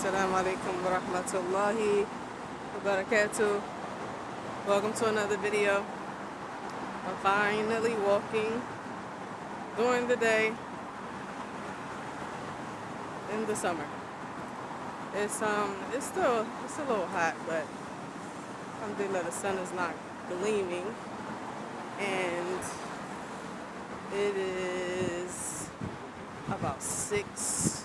Assalamu alaikum wa rahmatullahi wa barakatuh. Welcome to another video. I'm finally walking during the day in the summer. It's a little hot, but alhamdulillah the sun is not gleaming, and it is about 6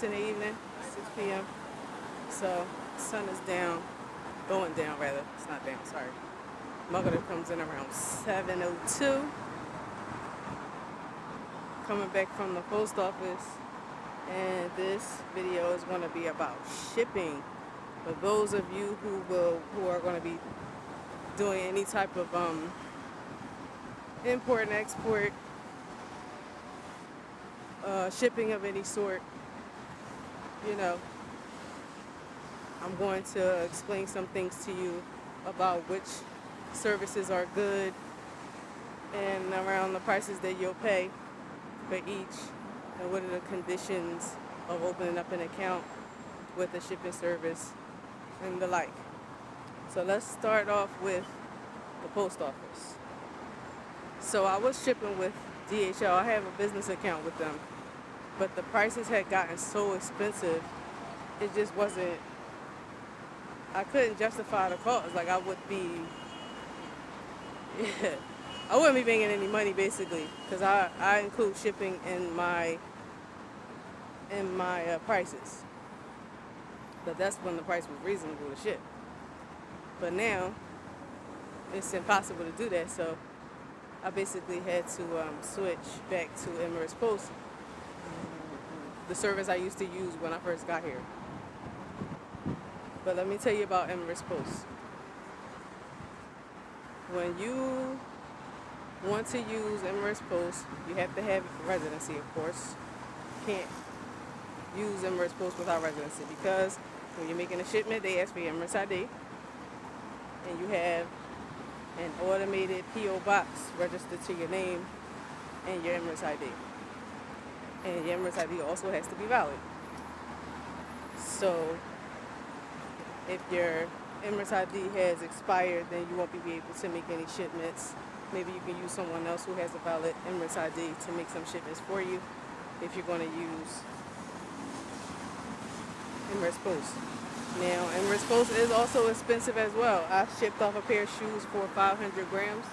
in the evening, 6 p.m. So sun is down, going down rather. It's not down, sorry. Maghrib comes in around 7:02. Coming back from the post office, and this video is going to be about shipping. For those of you who are going to be doing any type of import and export, shipping of any sort, I'm going to explain some things to you about which services are good and around the prices that you'll pay for each, and what are the conditions of opening up an account with a shipping service and the like. So let's start off with the post office. So I was shipping with DHL. I have a business account with them, but the prices had gotten so expensive, it just wasn't, I couldn't justify the cost. Like I wouldn't be making any money basically, because I include shipping in my prices. But that's when the price was reasonable to ship. But now it's impossible to do that, so I basically had to switch back to Emirates Post, the service I used to use when I first got here. But let me tell you about Emirates Post. When you want to use Emirates Post, you have to have residency, of course. You can't use Emirates Post without residency, because when you're making a shipment, they ask for your Emirates ID, and you have an automated P.O. box registered to your name and your Emirates ID. And your Emirates ID also has to be valid. So if your Emirates ID has expired, then you won't be able to make any shipments. Maybe you can use someone else who has a valid Emirates ID to make some shipments for you if you're going to use Emirates Post. Now, Emirates Post is also expensive as well. I shipped off a pair of shoes for 500 grams,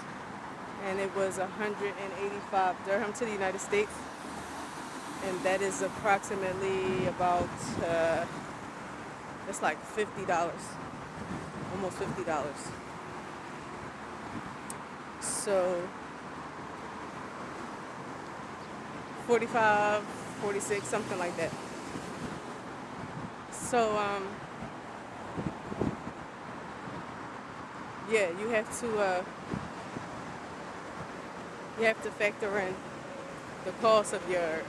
and it was 185 dirham to the United States, and that is approximately about it's like $50, almost $50. So 45, 46, something like that. So yeah, you have to factor in the cost of your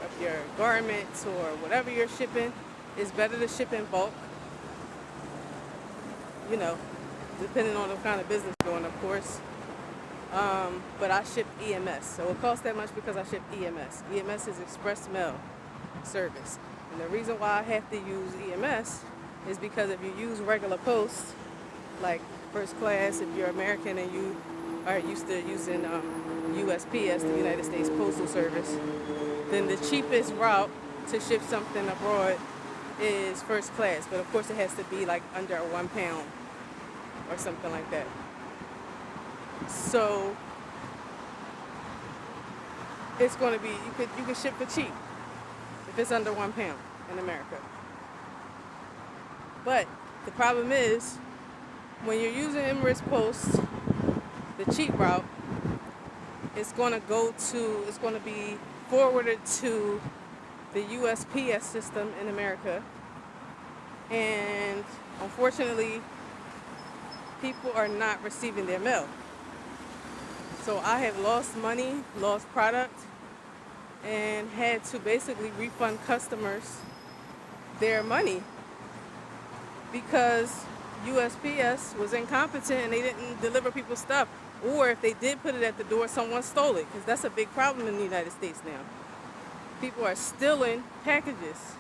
garments or whatever you're shipping. It's better to ship in bulk, depending on the kind of business you're doing, of course. But I ship EMS, so it costs that much because I ship EMS. EMS is express mail service, and the reason why I have to use EMS is because if you use regular post, like first class, if you're American and you are used to using USPS, the United States Postal Service, then the cheapest route to ship something abroad is first class. But of course it has to be like under 1 pound or something like that. So it's going to be, you can ship for cheap if it's under 1 pound in America. But the problem is, when you're using Emirates Post, the cheap route, it's going to be forwarded to the USPS system in America, and unfortunately people are not receiving their mail. So I have lost money, lost product, and had to basically refund customers their money because USPS was incompetent and they didn't deliver people's stuff. Or if they did put it at the door, someone stole it, because that's a big problem in the United States now. People are stealing packages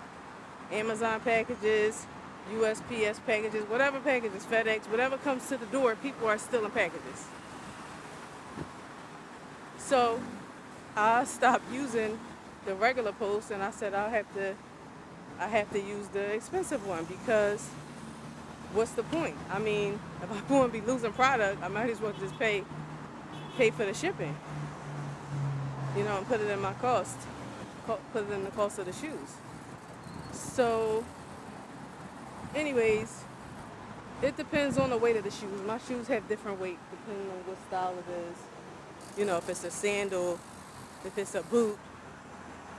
Amazon packages, USPS packages, whatever packages, FedEx, whatever comes to the door, people are still in packages. So I stopped using the regular post and I said I have to use the expensive one because what's the point? I mean, if I'm going to be losing product, I might as well just pay for the shipping, and put it in my cost, put it in the cost of the shoes. So, anyways, it depends on the weight of the shoes. My shoes have different weight depending on what style it is. If it's a sandal, if it's a boot,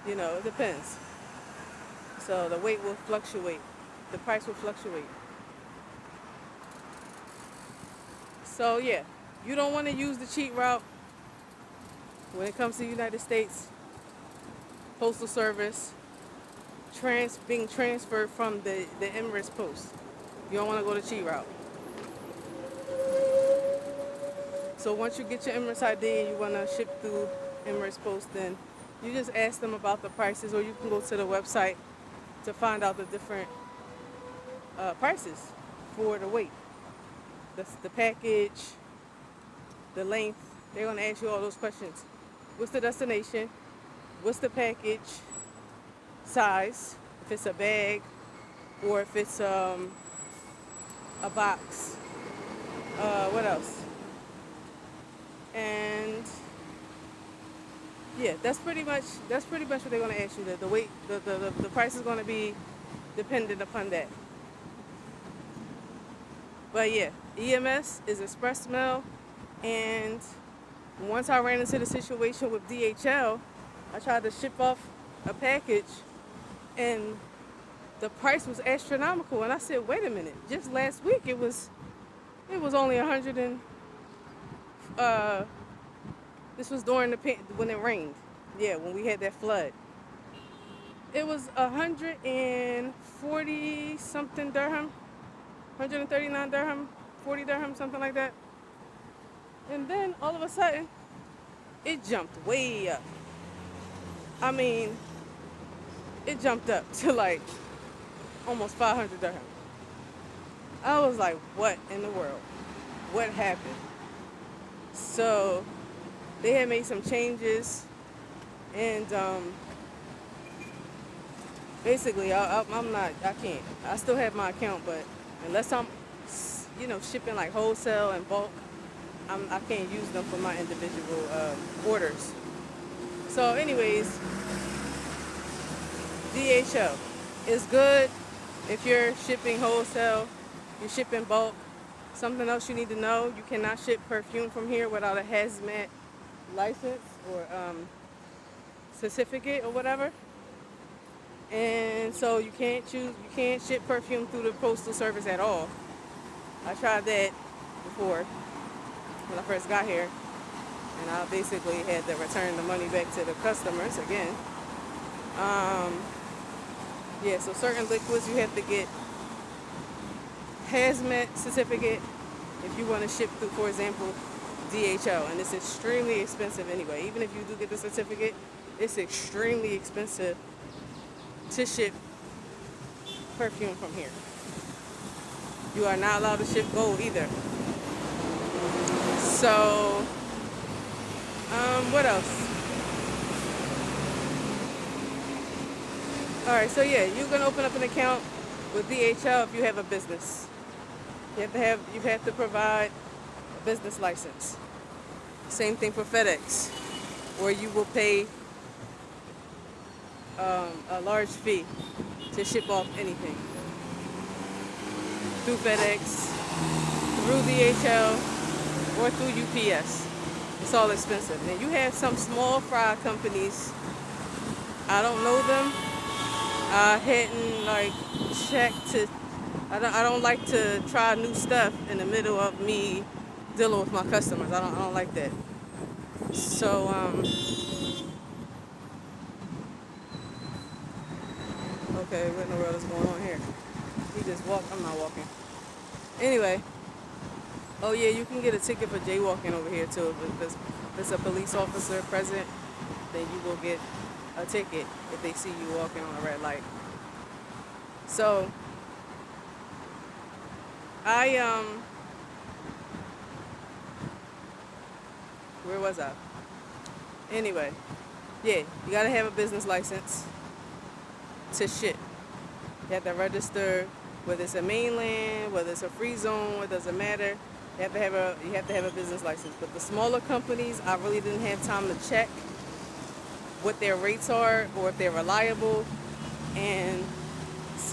it depends. So the weight will fluctuate. The price will fluctuate. So yeah, you don't want to use the cheap route when it comes to the United States Postal Service being transferred from the Emirates Post. You don't want to go the cheap route. So once you get your Emirates ID and you want to ship through Emirates Post, then you just ask them about the prices, or you can go to the website to find out the different prices for the weight, the package, the length. They're going to ask you all those questions. What's the destination? What's the package size? If it's a bag or if it's a box. What else? And yeah, that's pretty much what they're going to ask you. The weight, the price is going to be dependent upon that. But yeah, EMS is express mail, and once I ran into the situation with DHL, I tried to ship off a package, and the price was astronomical. And I said, wait a minute, just last week it was only 100 and this was during when it rained. Yeah, when we had that flood. It was 140 something dirham, 139 dirham, 40 dirham, something like that. And then all of a sudden, it jumped way up. I mean, it jumped up to like almost 500 dirham. I was like, what in the world? What happened? So they had made some changes, and basically I can't. I still have my account, but unless I'm, shipping like wholesale and bulk, I can't use them for my individual orders. So anyways, DHL is good if you're shipping wholesale, you're shipping bulk. Something else you need to know, you cannot ship perfume from here without a hazmat license or certificate or whatever. And so you can't ship perfume through the postal service at all. I tried that before when I first got here, and I basically had to return the money back to the customers again. Yeah, so certain liquids you have to get hazmat certificate if you want to ship through, for example, DHL, and it's extremely expensive anyway. Even if you do get the certificate, it's extremely expensive to ship perfume from here. You are not allowed to ship gold either. So, what else? Alright, so yeah, you can open up an account with DHL if you have a business. You have to provide a business license. Same thing for FedEx, where you will pay a large fee to ship off anything through FedEx, through DHL, or through UPS. It's all expensive. Now you have some small fry companies. I don't know them. I hadn't checked to. I don't like to try new stuff in the middle of me dealing with my customers. I don't like that. So okay, what in the world is going on here? He just walked. I'm not walking. Anyway. Oh yeah, you can get a ticket for jaywalking over here too. If there's a police officer present, then you will get a ticket if they see you walking on a red light. So I where was I? Anyway, yeah, you gotta have a business license to ship. You have to register whether it's a mainland, whether it's a free zone, it doesn't matter. You have to have a business license. But the smaller companies, I really didn't have time to check what their rates are or if they're reliable. And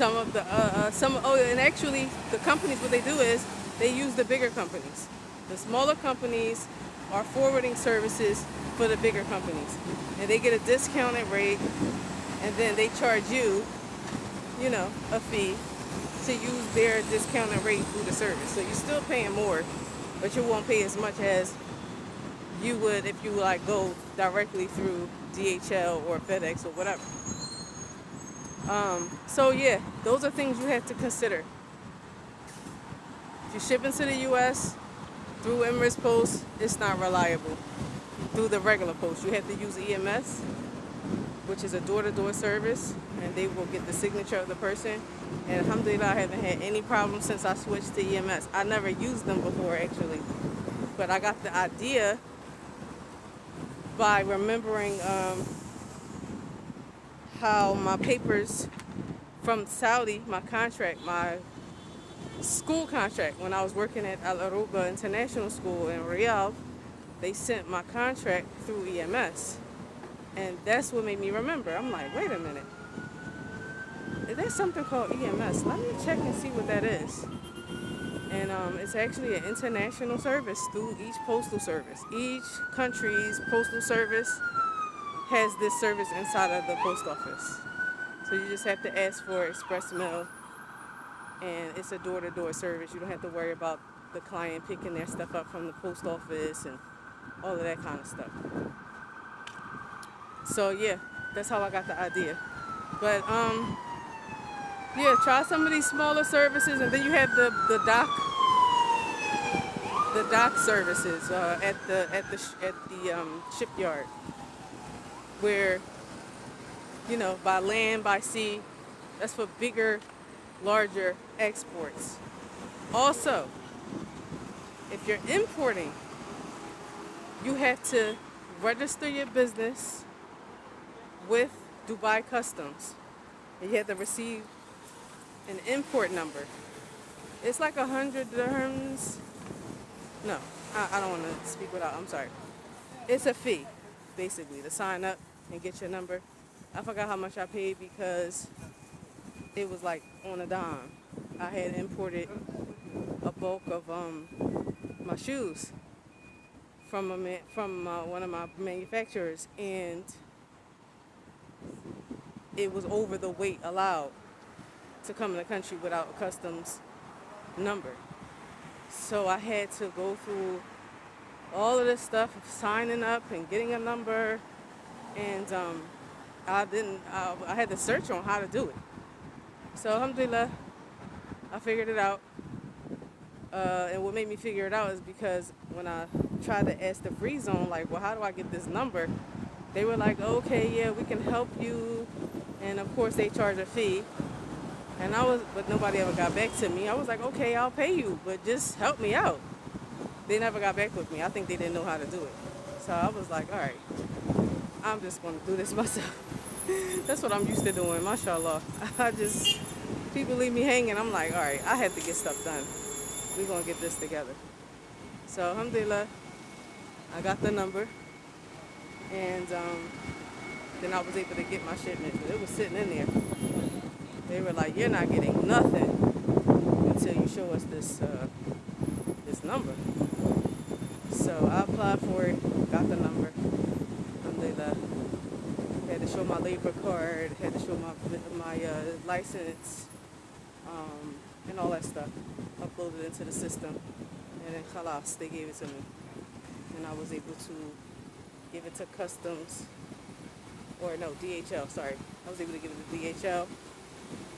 and actually the companies, what they do is they use the bigger companies. The smaller companies are forwarding services for the bigger companies, and they get a discounted rate, and then they charge you, a fee to use their discounted rate through the service. So you're still paying more, but you won't pay as much as you would if you like go directly through DHL or FedEx or whatever. So yeah, those are things you have to consider. If you ship into the U.S. through Emirates Post, it's not reliable. Through the regular post, you have to use EMS, which is a door-to-door service, and they will get the signature of the person. And alhamdulillah, I haven't had any problems since I switched to EMS. I never used them before, actually, but I got the idea by remembering how my papers from Saudi, my school contract, when I was working at Al Aruba International School in Riyadh, they sent my contract through EMS. And that's what made me remember. I'm like, wait a minute. There's something called EMS. Let me check and see what that is. And it's actually an international service through each postal service. Each country's postal service has this service inside of the post office. So you just have to ask for express mail, and it's a door-to-door service. You don't have to worry about the client picking their stuff up from the post office and all of that kind of stuff. So yeah, that's how I got the idea. But yeah, try some of these smaller services, and then you have the dock services at the shipyard, where by land, by sea, that's for bigger, larger exports. Also, if you're importing, you have to register your business with Dubai Customs, and you have to receive an import number. It's like 100 dirhams. No, I don't want to speak without. I'm sorry. It's a fee, basically, to sign up and get your number. I forgot how much I paid because it was like on a dime. I had imported a bulk of my shoes from one of my manufacturers, and it was over the weight allowed to come in the country without a customs number. So I had to go through all of this stuff of signing up and getting a number, and I had to search on how to do it. So alhamdulillah, I figured it out. And what made me figure it out is because when I tried to ask the free zone, like, well, how do I get this number? They were like, okay, yeah, we can help you. And of course they charge a fee. But nobody ever got back to me. I was like, okay, I'll pay you, but just help me out. They never got back with me. I think they didn't know how to do it. So I was like, all right, I'm just going to do this myself. That's what I'm used to doing, mashallah. People leave me hanging. I'm like, all right, I have to get stuff done. We're going to get this together. So alhamdulillah, I got the number, and then I was able to get my shipment. It was sitting in there. They were like, you're not getting nothing until you show us this number. So I applied for it, got the number. Alhamdulillah. Had to show my labor card, had to show my license, and all that stuff. Uploaded it into the system, and then khalas, they gave it to me. And I was able to give it to customs, or no, DHL, sorry. I was able to give it to DHL.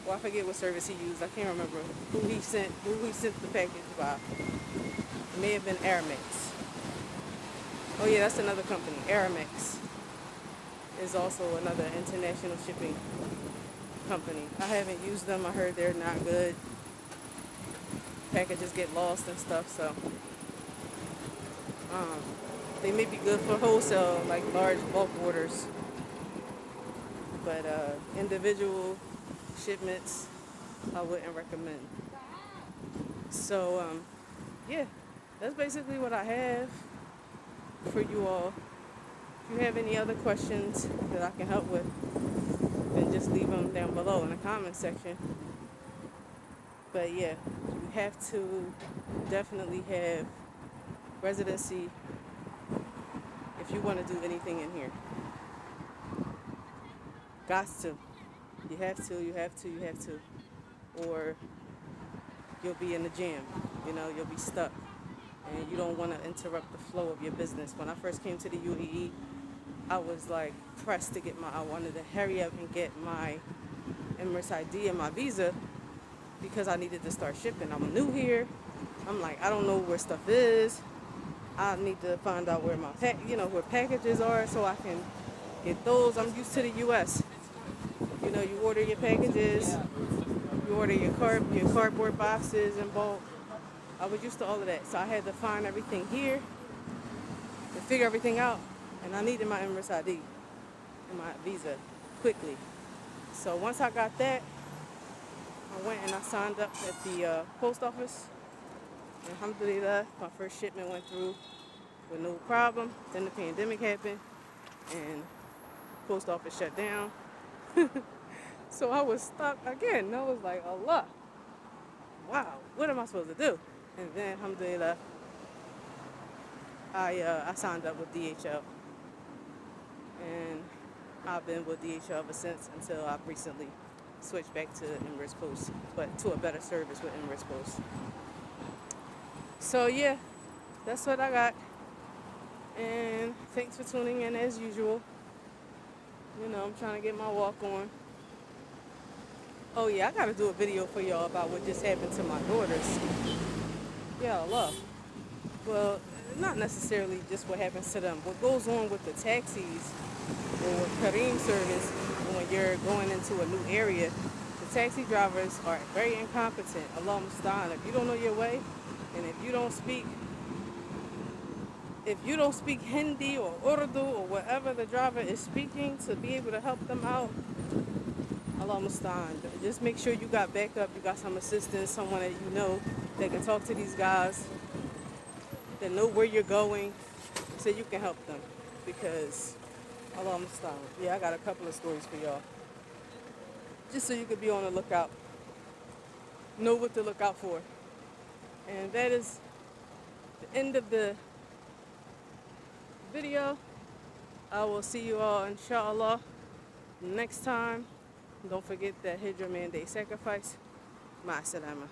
Well, I forget what service he used. I can't remember who he sent the package by. It may have been Aramex. Oh yeah, that's another company. Aramex is also another international shipping company. I haven't used them. I heard they're not good. Packages get lost and stuff, so um, they may be good for wholesale, like large bulk orders, but individual shipments, I wouldn't recommend. So, yeah, that's basically what I have for you all. If you have any other questions that I can help with, then just leave them down below in the comment section. But yeah, you have to definitely have residency if you want to do anything in here. Got to. You have to, you have to, you have to. Or you'll be in the jam. You'll be stuck. And you don't want to interrupt the flow of your business. When I first came to the UAE, I was like pressed to I wanted to hurry up and get my Emirates ID and my visa because I needed to start shipping. I'm new here. I'm like, I don't know where stuff is. I need to find out where where packages are so I can get those. I'm used to the US. You order your packages, you order your cardboard boxes in bulk. I was used to all of that. So I had to find everything here and figure everything out. And I needed my Emirates ID and my visa quickly. So once I got that, I went and I signed up at the post office. And alhamdulillah, my first shipment went through with no problem. Then the pandemic happened and post office shut down. So I was stuck again. I was like, Allah, wow, what am I supposed to do? And then alhamdulillah, I signed up with DHL. And I've been with DHL ever since until I've recently switched back to Emirates Post, but to a better service with Emirates Post. So yeah, that's what I got. And thanks for tuning in as usual. I'm trying to get my walk on. Oh yeah, I gotta do a video for y'all about what just happened to my daughters. Yeah, Allah. Well, not necessarily just what happens to them. What goes on with the taxis or with Kareem service when you're going into a new area, the taxi drivers are very incompetent. Allah Mustaan. If you don't know your way, and if you don't speak Hindi or Urdu or whatever the driver is speaking to be able to help them out, Allah Mustaan. Just make sure you got backup, you got some assistance, someone that you know that can talk to these guys, that know where you're going, so you can help them. Because Allah Mustaan. Yeah, I got a couple of stories for y'all. Just so you could be on the lookout. Know what to look out for. And that is the end of the video. I will see you all inshallah next time. Don't forget that Hijra mandate sacrifice. Ma salama.